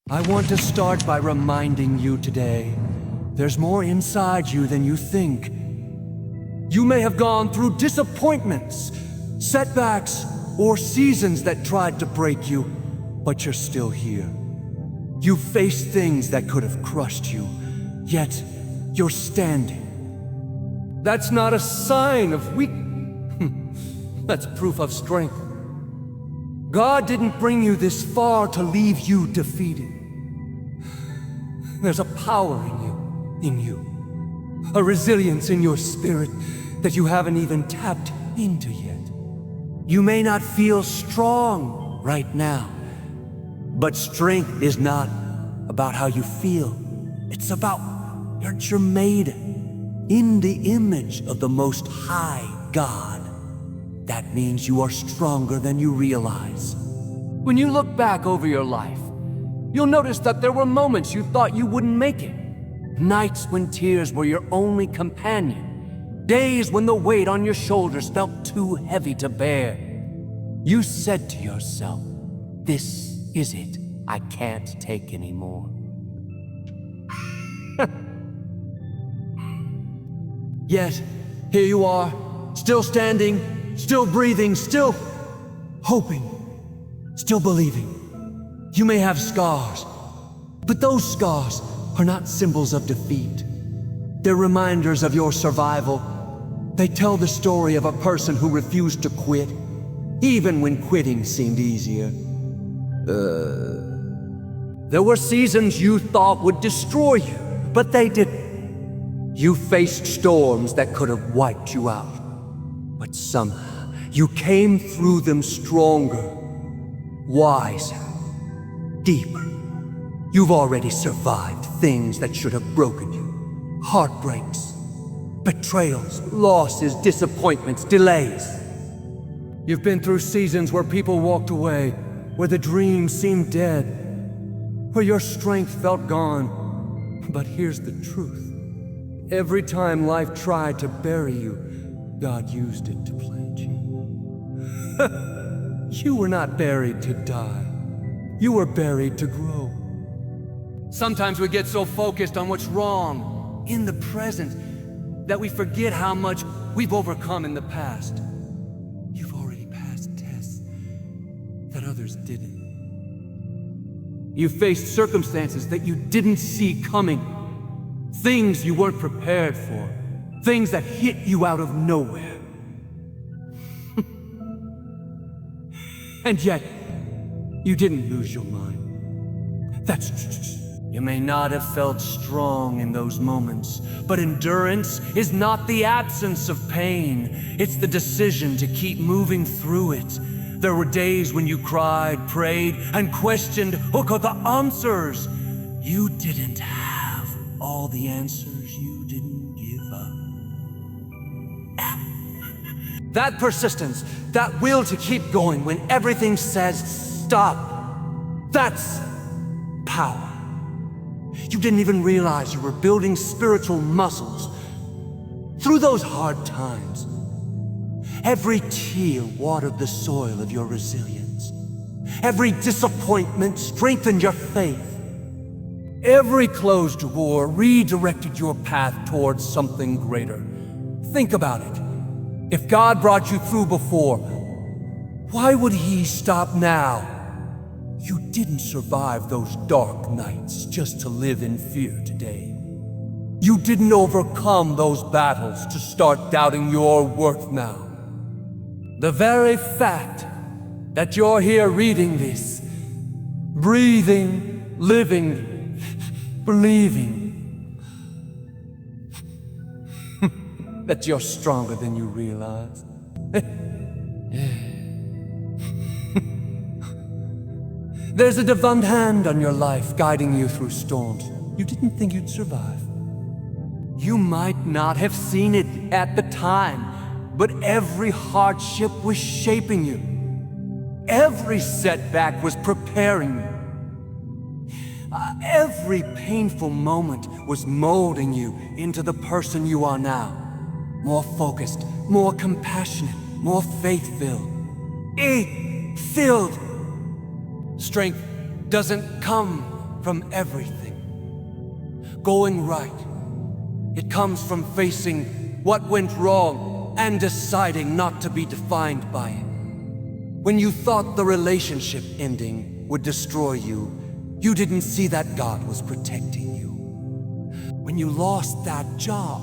I want to start by reminding you today, there's more inside you than you think. You may have gone through disappointments, setbacks, or seasons that tried to break you, but you're still here. You faced things that could have crushed you, yet you're standing. That's not a sign of that's proof of strength. God didn't bring you this far to leave you defeated. There's a power in you, a resilience in your spirit that you haven't even tapped into yet. You may not feel strong right now, but strength is not about how you feel. It's about what you're made in the image of the Most High God. That means you are stronger than you realize. When you look back over your life, you'll notice that there were moments you thought you wouldn't make it. Nights when tears were your only companion. Days when the weight on your shoulders felt too heavy to bear. You said to yourself, "This is it. I can't take anymore." Yet, here you are, still standing, still breathing, still hoping, still believing. You may have scars, but those scars are not symbols of defeat. They're reminders of your survival. They tell the story of a person who refused to quit, even when quitting seemed easier. There were seasons you thought would destroy you, but they didn't. You faced storms that could have wiped you out, but somehow you came through them stronger, wiser, deeper. You've already survived things that should have broken you. Heartbreaks, betrayals, losses, disappointments, delays. You've been through seasons where people walked away, where the dream seemed dead, where your strength felt gone. But here's the truth. Every time life tried to bury you, God used it to plant you. You were not buried to die. You were buried to grow. Sometimes we get so focused on what's wrong in the present that we forget how much we've overcome in the past. You've already passed tests that others didn't. You faced circumstances that you didn't see coming, things you weren't prepared for, things that hit you out of nowhere. And yet, you didn't lose your mind. That's true. You may not have felt strong in those moments, but endurance is not the absence of pain. It's the decision to keep moving through it. There were days when you cried, prayed, and questioned, "Look at the answers." You didn't have all the answers. You didn't give up. That persistence, that will to keep going when everything says stop, that's power. You didn't even realize you were building spiritual muscles through those hard times. Every tear watered the soil of your resilience. Every disappointment strengthened your faith. Every closed door redirected your path towards something greater. Think about it. If God brought you through before, why would He stop now? You didn't survive those dark nights just to live in fear today. You didn't overcome those battles to start doubting your worth now. The very fact that you're here reading this, breathing, living, believing, that you're stronger than you realize. There's a divine hand on your life guiding you through storms you didn't think you'd survive. You might not have seen it at the time, but every hardship was shaping you. Every setback was preparing you. Every painful moment was molding you into the person you are now. More focused, more compassionate, more faith-filled. Filled. Strength doesn't come from everything. Going right, it comes from facing what went wrong and deciding not to be defined by it. When you thought the relationship ending would destroy you, you didn't see that God was protecting you. When you lost that job,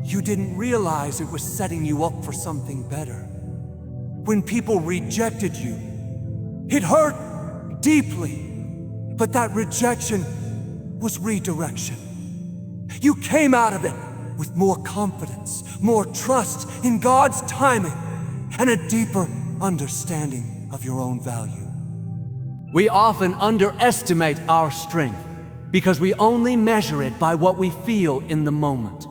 you didn't realize it was setting you up for something better. When people rejected you, it hurt deeply, but that rejection was redirection. You came out of it with more confidence, more trust in God's timing, and a deeper understanding of your own value. We often underestimate our strength because we only measure it by what we feel in the moment.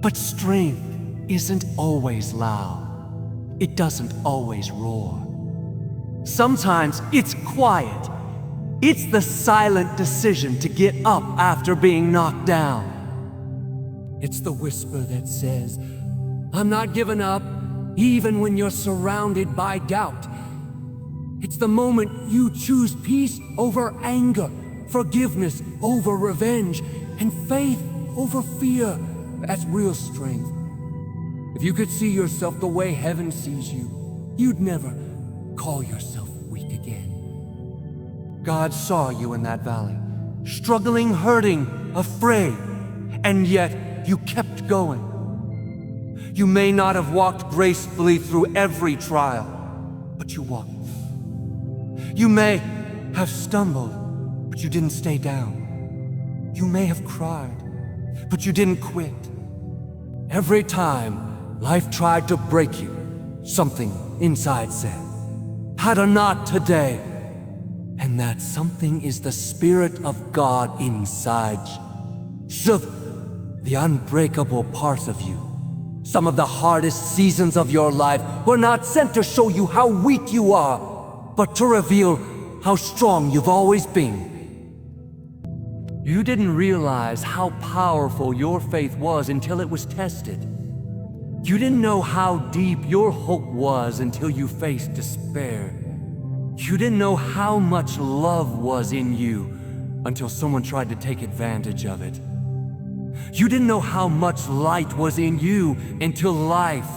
But strength isn't always loud. It doesn't always roar. Sometimes it's quiet. It's the silent decision to get up after being knocked down. It's the whisper that says, "I'm not giving up," even when you're surrounded by doubt. It's the moment you choose peace over anger, forgiveness over revenge, and faith over fear. That's real strength. If you could see yourself the way heaven sees you, you'd never call yourself weak again. God saw you in that valley, struggling, hurting, afraid, and yet you kept going. You may not have walked gracefully through every trial, but you walked. You may have stumbled, but you didn't stay down. You may have cried, but you didn't quit. Every time life tried to break you, something inside said, "Had not today." And that something is the Spirit of God inside you. The unbreakable parts of you. Some of the hardest seasons of your life were not sent to show you how weak you are, but to reveal how strong you've always been. You didn't realize how powerful your faith was until it was tested. You didn't know how deep your hope was until you faced despair. You didn't know how much love was in you until someone tried to take advantage of it. You didn't know how much light was in you until life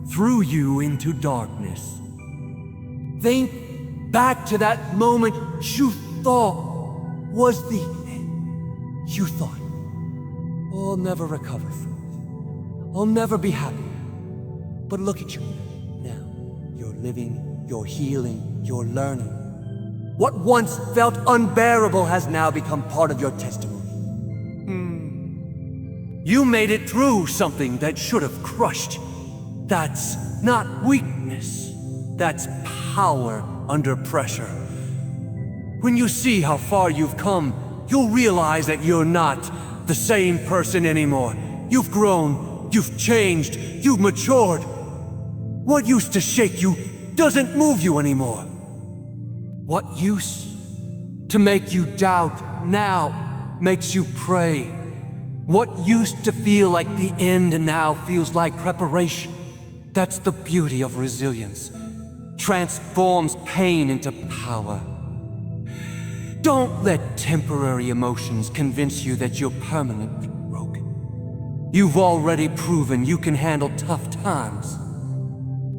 threw you into darkness. Think back to that moment you thought was the end. You thought, "Oh, I'll never recover from it. I'll never be happy." But look at you now. You're living, you're healing, you're learning. What once felt unbearable has now become part of your testimony. You made it through something that should have crushed you. That's not weakness. That's power under pressure. When you see how far you've come, you'll realize that you're not the same person anymore. You've grown, you've changed, you've matured. What used to shake you doesn't move you anymore. What used to make you doubt now makes you pray. What used to feel like the end now feels like preparation. That's the beauty of resilience. Transforms pain into power. Don't let temporary emotions convince you that you're permanently broken. You've already proven you can handle tough times.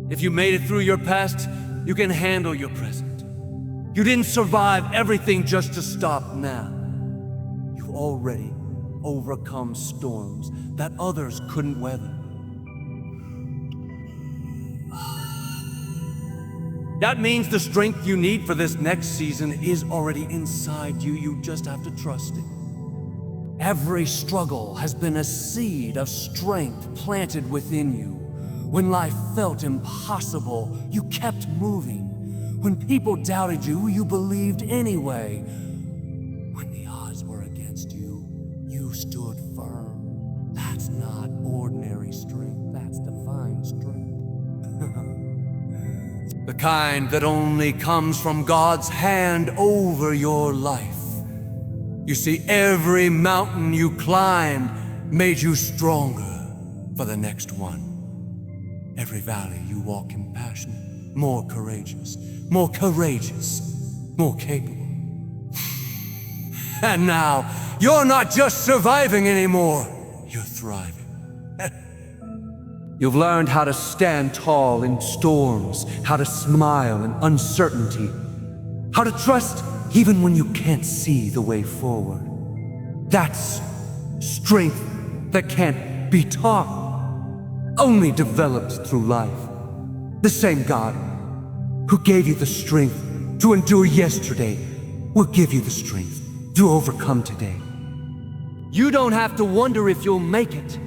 If you made it through your past, you can handle your present. You didn't survive everything just to stop now. You've already overcome storms that others couldn't weather. That means the strength you need for this next season is already inside you. You just have to trust it. Every struggle has been a seed of strength planted within you. When life felt impossible, you kept moving. When people doubted you, you believed anyway. When the odds were against you, you stood firm. That's not ordinary strength, that's divine strength. The kind that only comes from God's hand over your life. You see, every mountain you climbed made you stronger for the next one. Every valley you walk in passion, more courageous, more capable. And now, you're not just surviving anymore, you're thriving. You've learned how to stand tall in storms, how to smile in uncertainty, how to trust even when you can't see the way forward. That's strength that can't be taught, only developed through life. The same God who gave you the strength to endure yesterday will give you the strength to overcome today. You don't have to wonder if you'll make it.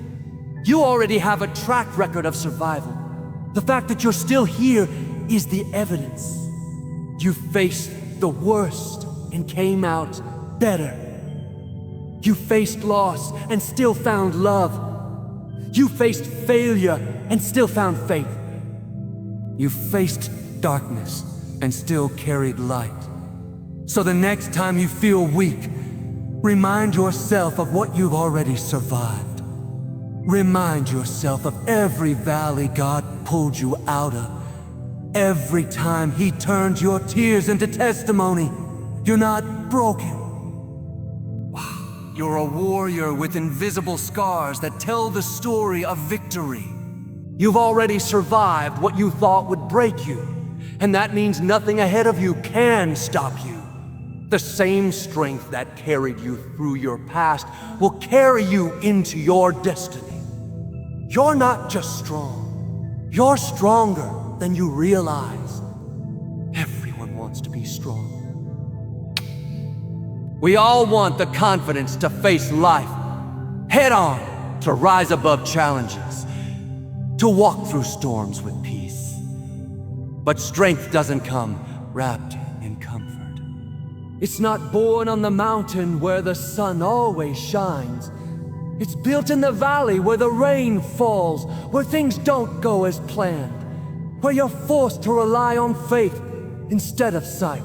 You already have a track record of survival. The fact that you're still here is the evidence. You faced the worst and came out better. You faced loss and still found love. You faced failure and still found faith. You faced darkness and still carried light. So the next time you feel weak, remind yourself of what you've already survived. Remind yourself of every valley God pulled you out of. Every time He turned your tears into testimony. You're not broken. You're a warrior with invisible scars that tell the story of victory. You've already survived what you thought would break you, and that means nothing ahead of you can stop you. The same strength that carried you through your past will carry you into your destiny. You're not just strong, you're stronger than you realize. Everyone wants to be strong. We all want the confidence to face life head on, to rise above challenges, to walk through storms with peace. But strength doesn't come wrapped in comfort. It's not born on the mountain where the sun always shines. It's built in the valley where the rain falls, where things don't go as planned, where you're forced to rely on faith instead of sight.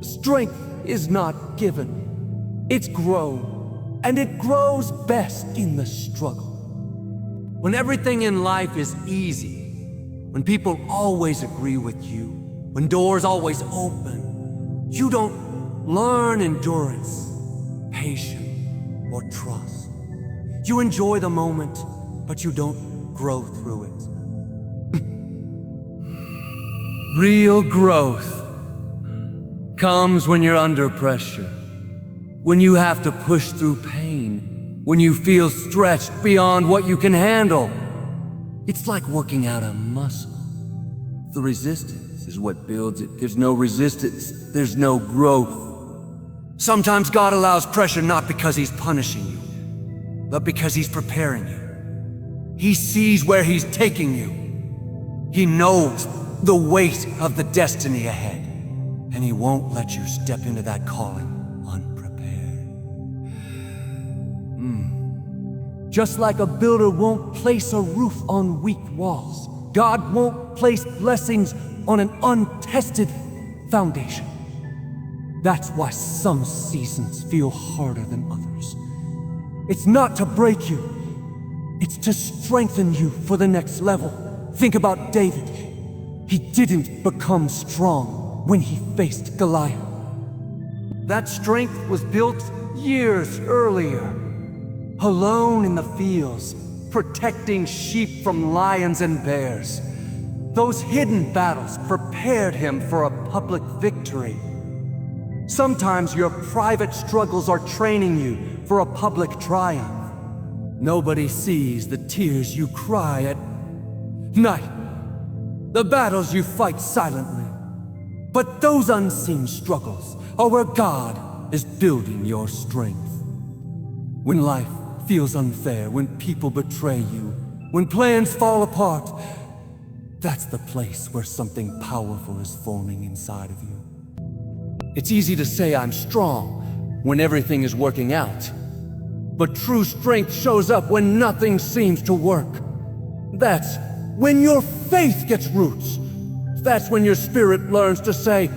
Strength is not given, it's grown, and it grows best in the struggle. When everything in life is easy, when people always agree with you, when doors always open, you don't learn endurance, patience, or trust. You enjoy the moment, but you don't grow through it. Real growth comes when you're under pressure, when you have to push through pain, when you feel stretched beyond what you can handle. It's like working out a muscle. The resistance is what builds it. There's no resistance, there's no growth. Sometimes God allows pressure not because He's punishing you, but because He's preparing you. He sees where He's taking you. He knows the weight of the destiny ahead, and He won't let you step into that calling unprepared. Just like a builder won't place a roof on weak walls, God won't place blessings on an untested foundation. That's why some seasons feel harder than others. It's not to break you, it's to strengthen you for the next level. Think about David. He didn't become strong when he faced Goliath. That strength was built years earlier, alone in the fields, protecting sheep from lions and bears. Those hidden battles prepared him for a public victory. Sometimes your private struggles are training you for a public triumph. Nobody sees the tears you cry at night, the battles you fight silently. But those unseen struggles are where God is building your strength. When life feels unfair, when people betray you, when plans fall apart, that's the place where something powerful is forming inside of you. It's easy to say I'm strong when everything is working out. But true strength shows up when nothing seems to work. That's when your faith gets roots. That's when your spirit learns to say,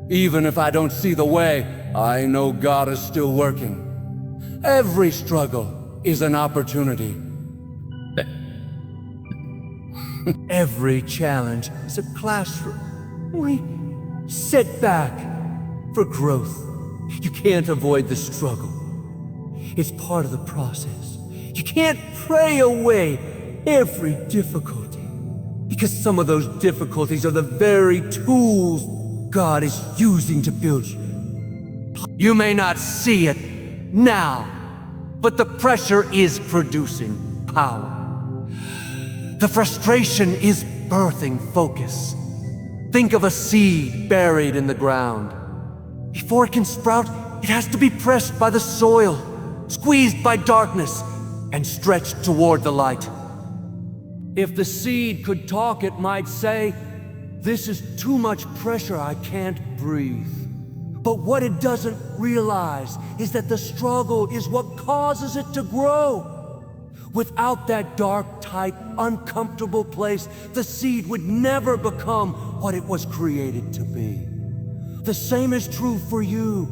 even if I don't see the way, I know God is still working. Every struggle is an opportunity. Every challenge is a classroom. We sit back for growth. You can't avoid the struggle. It's part of the process. You can't pray away every difficulty, because some of those difficulties are the very tools God is using to build you. You may not see it now, but the pressure is producing power. The frustration is birthing focus. Think of a seed buried in the ground. Before it can sprout, it has to be pressed by the soil, squeezed by darkness, and stretched toward the light. If the seed could talk, it might say, "This is too much pressure, I can't breathe." But what it doesn't realize is that the struggle is what causes it to grow. Without that dark, tight, uncomfortable place, the seed would never become what it was created to be. The same is true for you.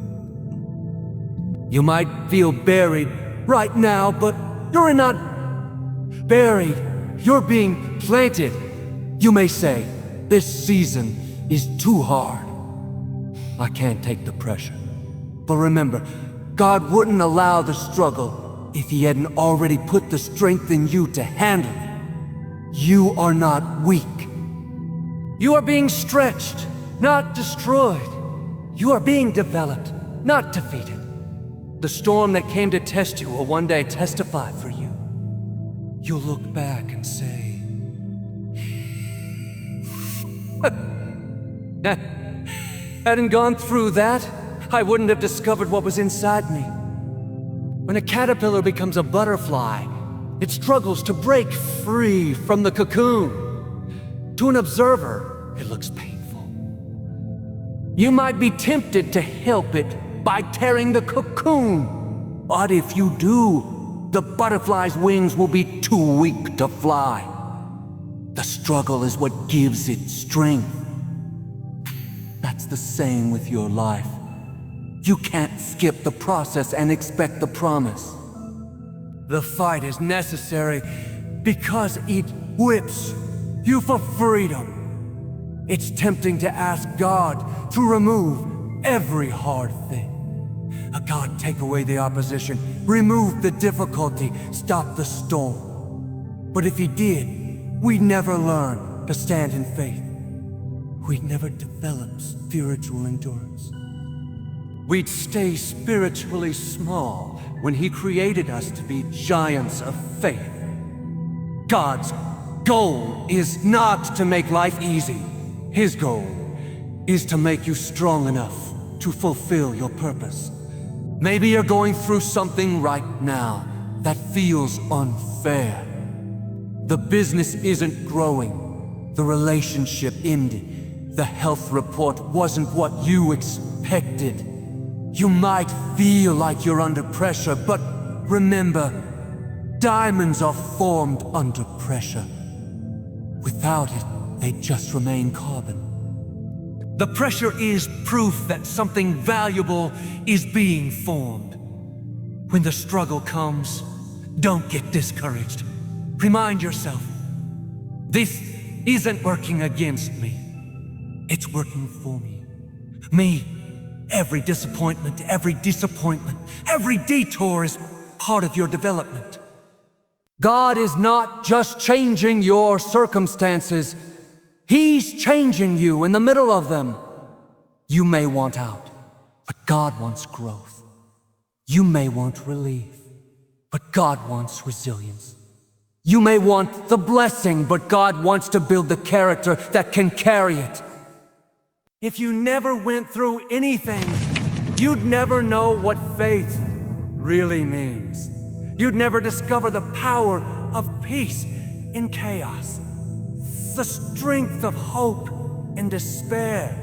You might feel buried right now, but you're not buried. You're being planted. You may say, "This season is too hard. I can't take the pressure." But remember, God wouldn't allow the struggle if He hadn't already put the strength in you to handle it. You are not weak. You are being stretched, not destroyed. You are being developed, not defeated. The storm that came to test you will one day testify for you. You'll look back and say, "Hadn't gone through that, I wouldn't have discovered what was inside me." When a caterpillar becomes a butterfly, it struggles to break free from the cocoon. To an observer, it looks painful. You might be tempted to help it by tearing the cocoon. But if you do, the butterfly's wings will be too weak to fly. The struggle is what gives it strength. That's the same with your life. You can't skip the process and expect the promise. The fight is necessary because it whips you for freedom. It's tempting to ask God to remove every hard thing. God, take away the opposition, remove the difficulty, stop the storm. But if He did, we'd never learn to stand in faith. We'd never develop spiritual endurance. We'd stay spiritually small when He created us to be giants of faith. God's goal is not to make life easy. His goal is to make you strong enough to fulfill your purpose. Maybe you're going through something right now that feels unfair. The business isn't growing. The relationship ended. The health report wasn't what you expected. You might feel like you're under pressure, but remember, diamonds are formed under pressure. Without it, they just remain carbon. The pressure is proof that something valuable is being formed. When the struggle comes, don't get discouraged. Remind yourself, this isn't working against me. It's working for me. Me, every disappointment, every detour is part of your development. God is not just changing your circumstances, He's changing you in the middle of them. You may want out, but God wants growth. You may want relief, but God wants resilience. You may want the blessing, but God wants to build the character that can carry it. If you never went through anything, you'd never know what faith really means. You'd never discover the power of peace in chaos, the strength of hope in despair,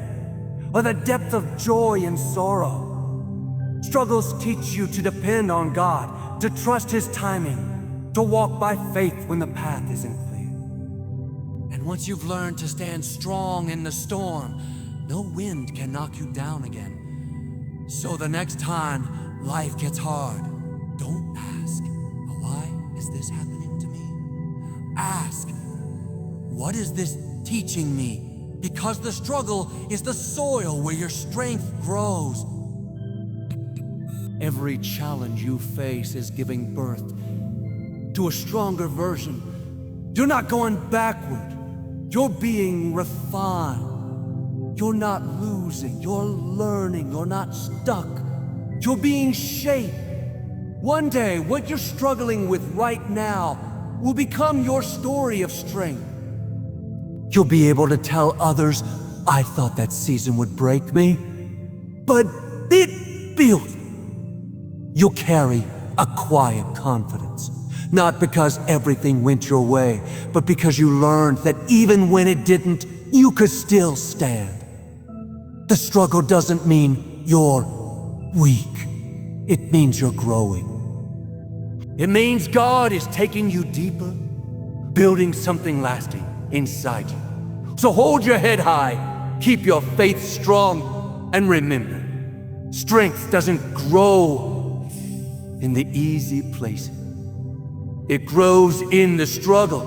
or the depth of joy in sorrow. Struggles teach you to depend on God, to trust His timing, to walk by faith when the path isn't clear. And once you've learned to stand strong in the storm, no wind can knock you down again. So the next time life gets hard, don't ask, "Why is this happening to me?" Ask, "What is this teaching me?" Because the struggle is the soil where your strength grows. Every challenge you face is giving birth to a stronger version. You're not going backward. You're being refined. You're not losing. You're learning. You're not stuck. You're being shaped. One day, what you're struggling with right now will become your story of strength. You'll be able to tell others, I thought that season would break me, but it built. You'll carry a quiet confidence, not because everything went your way, but because you learned that even when it didn't, you could still stand. The struggle doesn't mean you're weak. It means you're growing. It means God is taking you deeper, building something lasting inside you. So hold your head high, keep your faith strong, and remember, strength doesn't grow in the easy places. It grows in the struggle.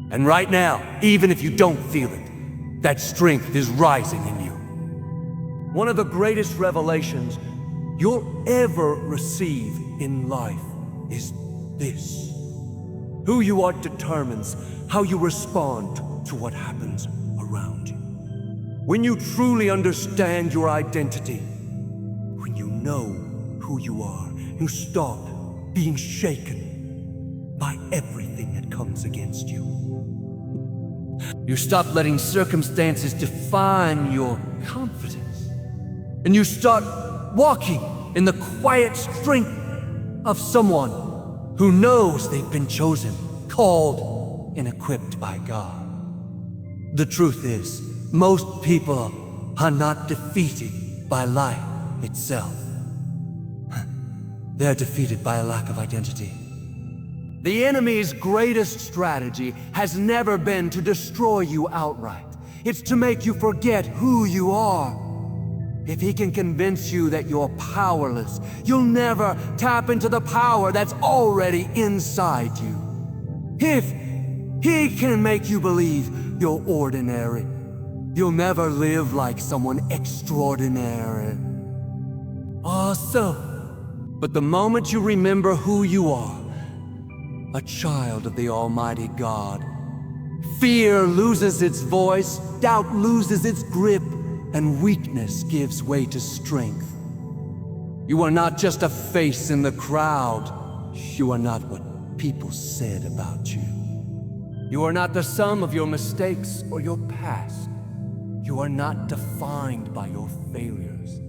And right now, even if you don't feel it, that strength is rising in you. One of the greatest revelations you'll ever receive in life is this. Who you are determines how you respond to what happens around you. When you truly understand your identity, when you know who you are, you stop being shaken by everything that comes against you. You stop letting circumstances define your confidence, and you start walking in the quiet strength of someone who knows they've been chosen, called, and equipped by God. The truth is, most people are not defeated by life itself. They're defeated by a lack of identity. The enemy's greatest strategy has never been to destroy you outright. It's to make you forget who you are. If he can convince you that you're powerless, you'll never tap into the power that's already inside you. If he can make you believe you're ordinary, you'll never live like someone extraordinary. Awesome. But the moment you remember who you are, a child of the Almighty God, fear loses its voice, doubt loses its grip, and weakness gives way to strength. You are not just a face in the crowd. You are not what people said about you. You are not the sum of your mistakes or your past. You are not defined by your failures.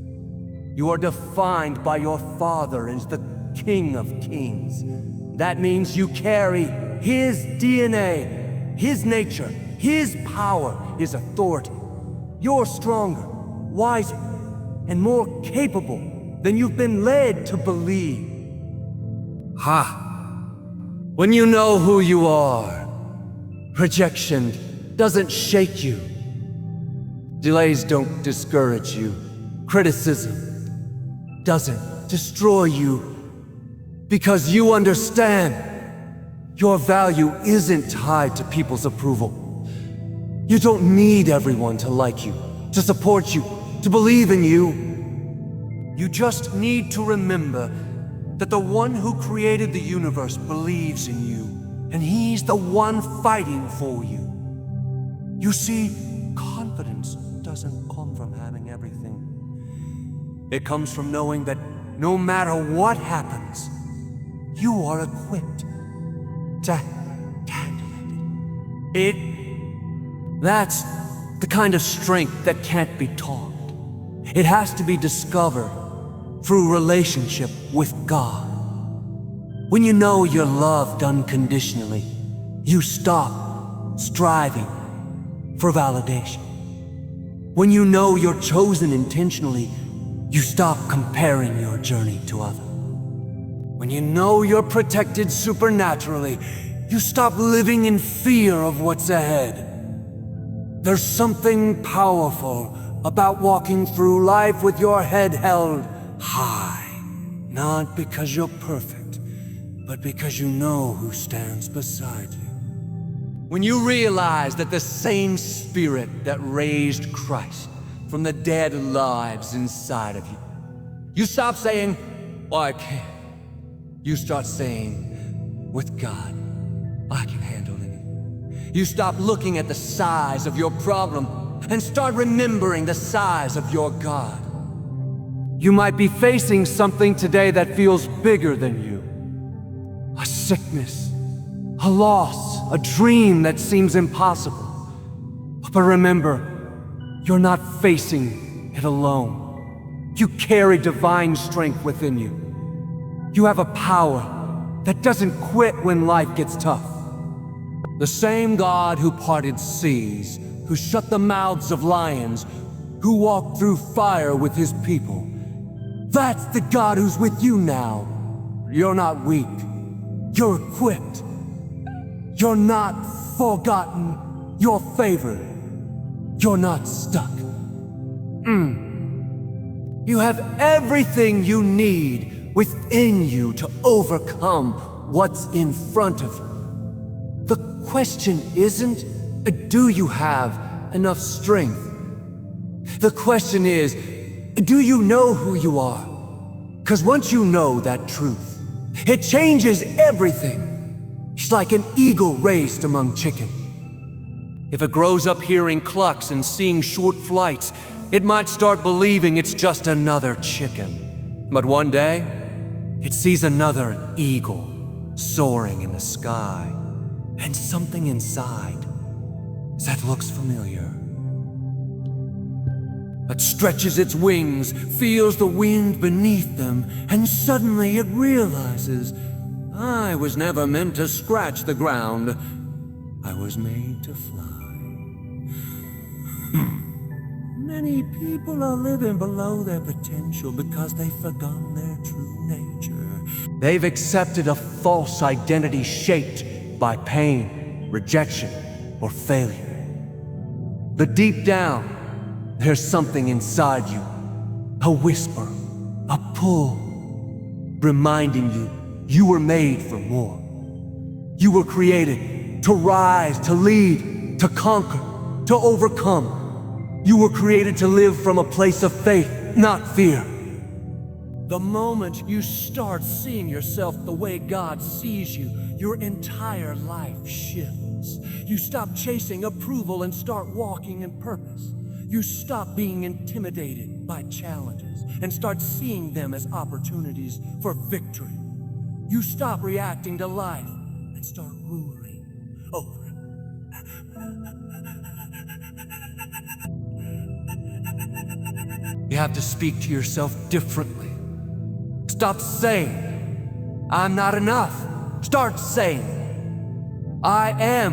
You are defined by your Father as the King of Kings. That means you carry His DNA, His nature, His power, His authority. You're stronger, wiser, and more capable than you've been led to believe. When you know who you are, rejection doesn't shake you. Delays don't discourage you. Criticism doesn't destroy you. Because you understand your value isn't tied to people's approval. You don't need everyone to like you, to support you, to believe in you. You just need to remember that the one who created the universe believes in you, and He's the one fighting for you. You see, confidence doesn't come from having everything. It comes from knowing that no matter what happens, you are equipped to handle it. That's the kind of strength that can't be taught. It has to be discovered through relationship with God. When you know you're loved unconditionally, you stop striving for validation. When you know you're chosen intentionally, you stop comparing your journey to others. When you know you're protected supernaturally, you stop living in fear of what's ahead. There's something powerful about walking through life with your head held high. Not because you're perfect, but because you know who stands beside you. When you realize that the same Spirit that raised Christ from the dead lives inside of you, You stop saying, "Well, I can't." You start saying, "With God, I can handle it." You stop looking at the size of your problem and start remembering the size of your God. You might be facing something today that feels bigger than you. A sickness, a loss, a dream that seems impossible. But remember, you're not facing it alone. You carry divine strength within you. You have a power that doesn't quit when life gets tough. The same God who parted seas, who shut the mouths of lions, who walked through fire with his people. That's the God who's with you now. You're not weak. You're equipped. You're not forgotten. You're favored. You're not stuck. You have everything you need within you to overcome what's in front of you. The question isn't, do you have enough strength? The question is, do you know who you are? Because once you know that truth, it changes everything. It's like an eagle raised among chicken. If it grows up hearing clucks and seeing short flights, it might start believing it's just another chicken. But one day, it sees another eagle soaring in the sky, and something inside that looks familiar. It stretches its wings, feels the wind beneath them, and suddenly it realizes, I was never meant to scratch the ground. I was made to fly. Many people are living below their potential because they've forgotten their true nature. They've accepted a false identity shaped by pain, rejection, or failure. But deep down, there's something inside you, a whisper, a pull, reminding you you were made for more. You were created to rise, to lead, to conquer, to overcome. You were created to live from a place of faith, not fear. The moment you start seeing yourself the way God sees you, your entire life shifts. You stop chasing approval and start walking in purpose. You stop being intimidated by challenges and start seeing them as opportunities for victory. You stop reacting to life and start ruling over it. You have to speak to yourself differently. Stop saying, I'm not enough. Start saying, I am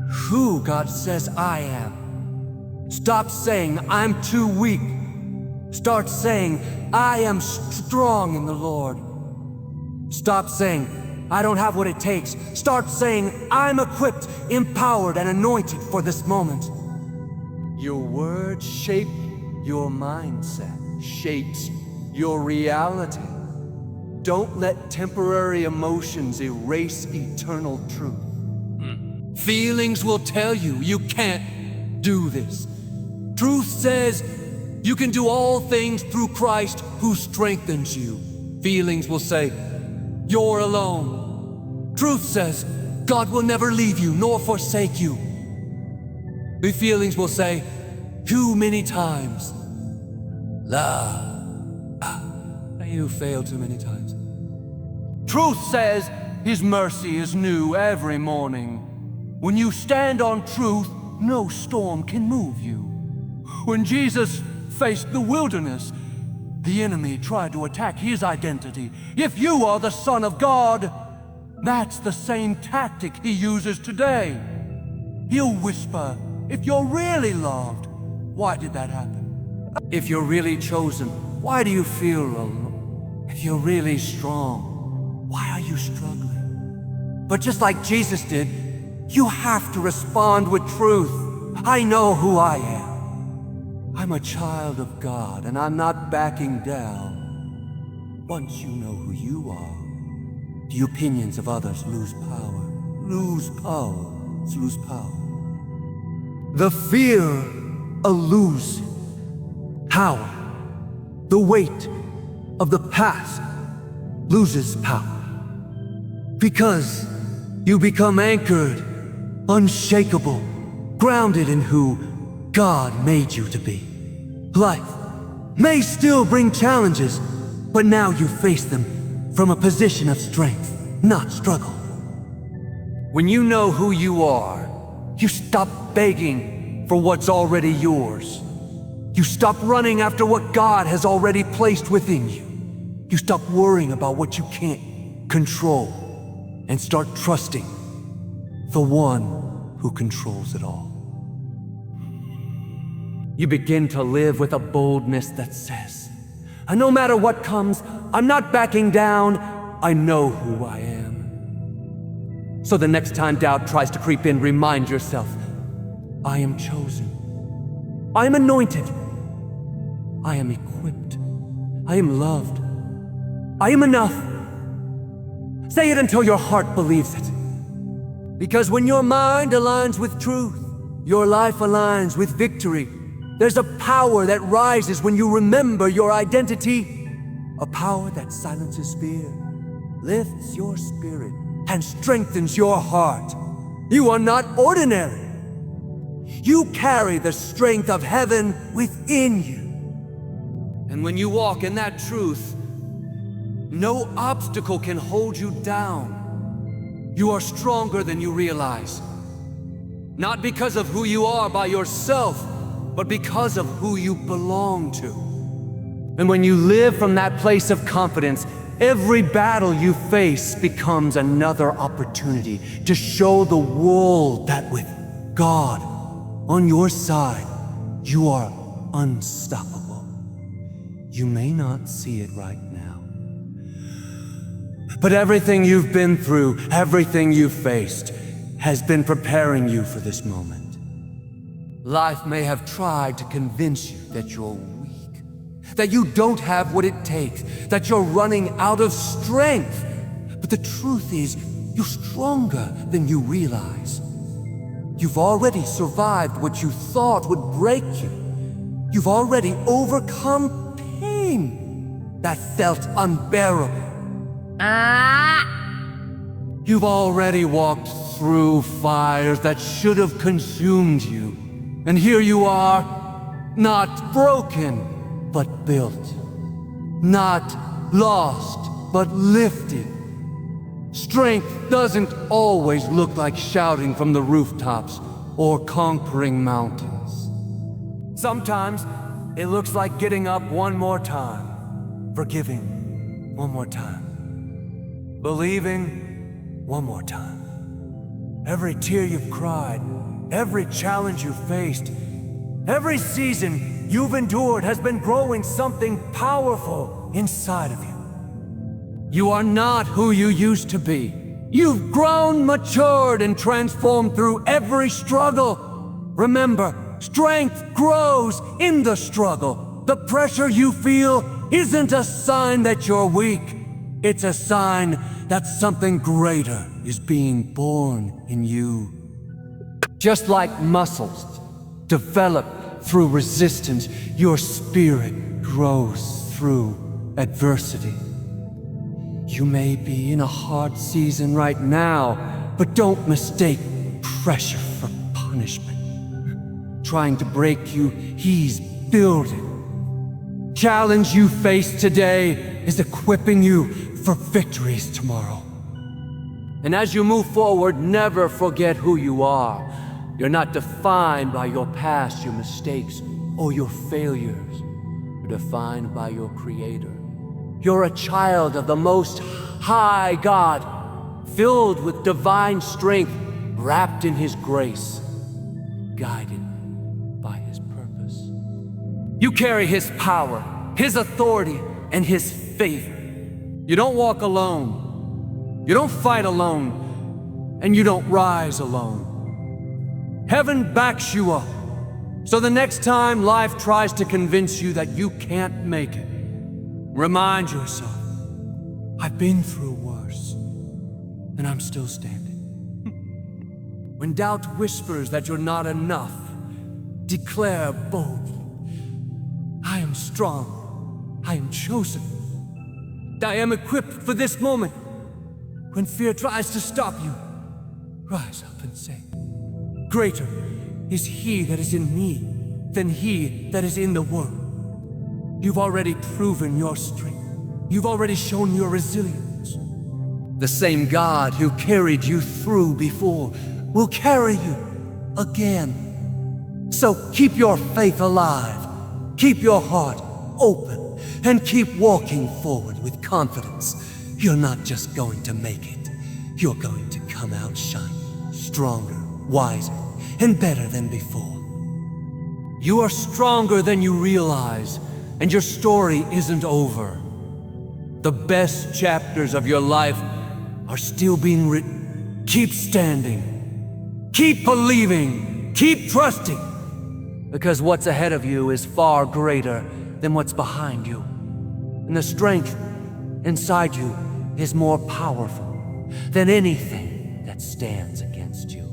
who God says I am. Stop saying, I'm too weak. Start saying, I am strong in the Lord. Stop saying, I don't have what it takes. Start saying, I'm equipped, empowered, and anointed for this moment. Your words shape your mindset, shapes your reality. Don't let temporary emotions erase eternal truth. Feelings will tell you you can't do this. Truth says you can do all things through Christ who strengthens you. Feelings will say, you're alone. Truth says, God will never leave you nor forsake you. The feelings will say, too many times. You failed too many times. Truth says His mercy is new every morning. When you stand on truth, no storm can move you. When Jesus faced the wilderness, the enemy tried to attack His identity. If you are the Son of God, that's the same tactic He uses today. He'll whisper, if you're really loved, why did that happen? If you're really chosen, why do you feel alone? If you're really strong, why are you struggling? But just like Jesus did, you have to respond with truth. I know who I am. I'm a child of God, and I'm not backing down. Once you know who you are, the opinions of others lose power. Lose power. Lose power. The fear eludes power. The weight of the past loses power. Because you become anchored, unshakable, grounded in who God made you to be. Life may still bring challenges, but now you face them from a position of strength, not struggle. When you know who you are, you stop begging for what's already yours. You stop running after what God has already placed within you. You stop worrying about what you can't control and start trusting the one who controls it all. You begin to live with a boldness that says, no matter what comes, I'm not backing down. I know who I am. So the next time doubt tries to creep in, remind yourself, I am chosen. I am anointed. I am equipped. I am loved. I am enough. Say it until your heart believes it. Because when your mind aligns with truth, your life aligns with victory. There's a power that rises when you remember your identity. A power that silences fear, lifts your spirit, and strengthens your heart. You are not ordinary. You carry the strength of heaven within you. And when you walk in that truth, no obstacle can hold you down. You are stronger than you realize. Not because of who you are by yourself, but because of who you belong to. And when you live from that place of confidence, every battle you face becomes another opportunity to show the world that with God on your side, you are unstoppable. You may not see it right now, but everything you've been through, everything you've faced, has been preparing you for this moment. Life may have tried to convince you that you're weak, that you don't have what it takes, that you're running out of strength. But the truth is, you're stronger than you realize. You've already survived what you thought would break you. You've already overcome pain that felt unbearable. You've already walked through fires that should have consumed you. And here you are, not broken, but built. Not lost, but lifted. Strength doesn't always look like shouting from the rooftops or conquering mountains. Sometimes it looks like getting up one more time, forgiving one more time, believing one more time. Every tear you've cried, every challenge you've faced, every season you've endured has been growing something powerful inside of you. You are not who you used to be. You've grown, matured, and transformed through every struggle. Remember, strength grows in the struggle. The pressure you feel isn't a sign that you're weak. It's a sign that something greater is being born in you. Just like muscles develop through resistance, your spirit grows through adversity. You may be in a hard season right now, but don't mistake pressure for punishment. Trying to break you, he's building. Challenge you face today is equipping you for victories tomorrow. And as you move forward, never forget who you are. You're not defined by your past, your mistakes, or your failures. You're defined by your Creator. You're a child of the Most High God, filled with divine strength, wrapped in His grace, guided by His purpose. You carry His power, His authority, and His favor. You don't walk alone. You don't fight alone. And you don't rise alone. Heaven backs you up. So the next time life tries to convince you that you can't make it, remind yourself, I've been through worse, and I'm still standing. When doubt whispers that you're not enough, declare boldly, I am strong, I am chosen, I am equipped for this moment. When fear tries to stop you, rise up and say, greater is he that is in me than he that is in the world. You've already proven your strength. You've already shown your resilience. The same God who carried you through before will carry you again. So keep your faith alive, keep your heart open, and keep walking forward with confidence. You're not just going to make it, you're going to come out shining, stronger, wiser, and better than before. You are stronger than you realize, and your story isn't over. The best chapters of your life are still being written. Keep standing, keep believing, keep trusting, because what's ahead of you is far greater than what's behind you. And the strength inside you is more powerful than anything that stands against you.